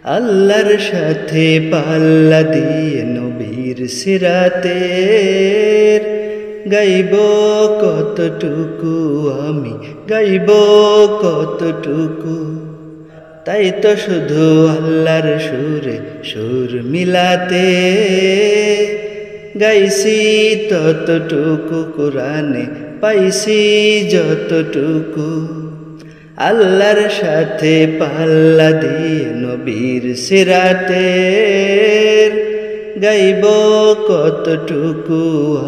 আল্লাহর সাথে পাল্লা দিয়ে নবীর সিরাতের গাইব কতটুকু আমি, গাইব কতটুকু। তাই তো শুধু আল্লাহর সুরে সুর মিলাতে গাইছি ততটুকু, কোরআনে পাইছি যতটুকু। আল্লাহর সাথে পাল্লা দিয়ে নবীর সিরাতের গাইব কতটুকু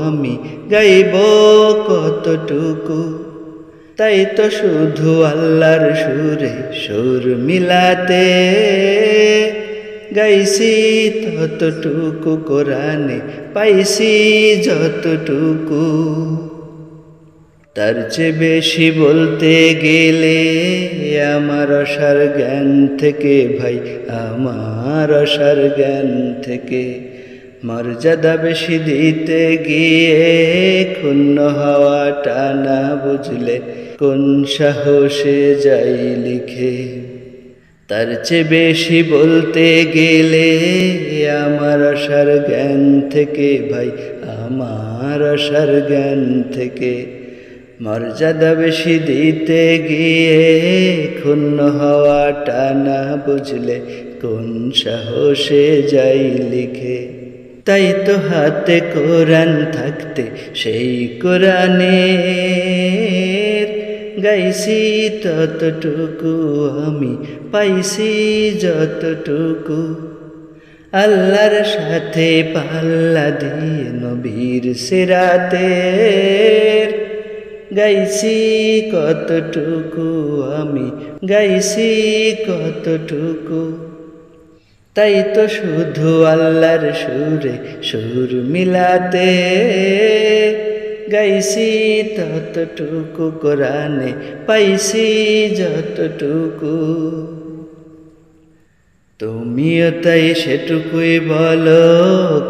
আমি, গাইব কতটুকু। তাই তো শুধু আল্লাহর সুরে সুর মিলাতে গাইছি ততটুকু, কোরআনে পাইছি যতটুকু। তার চেয়ে বেশি বলতে গেলে আমার অসার জ্ঞান থেকে ভাই, আমার অসার জ্ঞান থেকে মর্যাদা বেশি দিতে গিয়ে ক্ষুণ্ণ হওয়াটা না বুঝলে কোন সাহসে যাই লিখে। তার চেয়ে বেশি বলতে গেলে আমার অসার জ্ঞান থেকে ভাই, আমার অসার জ্ঞান থেকে মর্যাদা বেশি দিতে গিয়ে ক্ষুণ্ণ হওয়াটা না বুঝলে কোন সাহসে যাই লিখে। তাই তো হাতে কোরআন থাকতে সেই কোরআনের গাইছি ততটুকু আমি, পাইছি যতটুকু। আল্লাহর সাথে পাল্লা দিয়ে নবীর সিরাতের গাইছি কতটুকু আমি, গাইছি কতটুকু। তাই তো শুধু আল্লাহর সুরে সুর মিলাতে গাইছি ততটুকু, কোরআনে পাইছি যতটুকু। তুমিও তাই সেটুকুই বলো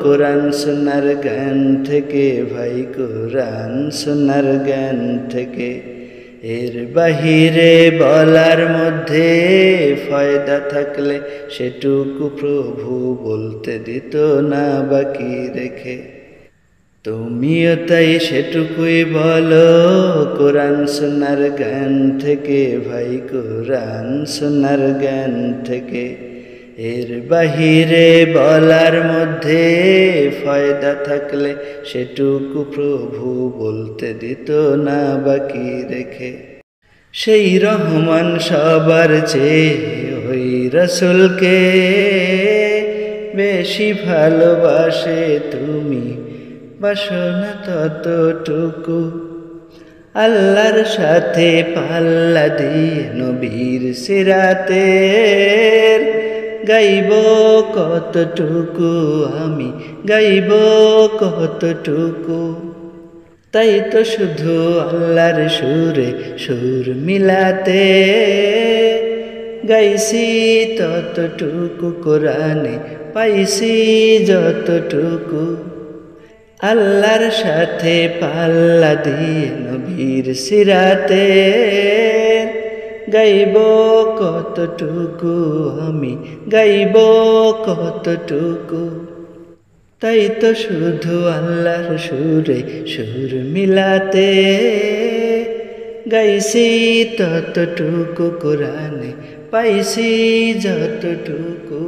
কোরআন সুন্নাহর জ্ঞান থেকে ভাই, কোরআন সুন্নাহর জ্ঞান থেকে। এর বাহিরে বলার মধ্যে ফায়দা থাকলে সেটুকু প্রভু বলতে দিত না বাকি রেখে। তুমিও তাই সেটুকুই বলো কোরআন সুন্নাহর জ্ঞান থেকে ভাই, কোরআন সুন্নাহর জ্ঞান থেকে। এর বাহিরে বলার মধ্যে ফায়দা থাকলে সেটুকু প্রভু বলতে দিত না বাকি রেখে। সেই রহমান সবার চেয়ে ওই রাসূলকে বেশি ভালোবাসে, তুমি বাসো না ততটুকু। আল্লাহর সাথে পাল্লা দিয়ে নবীর সিরাতের গাইব কতটুকু আমি, গাইব কতটুকু। তাই তো শুধু আল্লাহর সুরে সুর মিলাতে গাইছি ততটুকু, কোরআনে পাইছি যতটুকু। আল্লাহর সাথে পাল্লা দিয়ে নবীর সিরাতের গাইব কতটুকু আমি, গাইব কতটুকু। তাই তো শুধু আল্লাহর সুরে সুর মিলাতে গাইছি ততটুকু, কোরআনে পাইছি যতটুকু।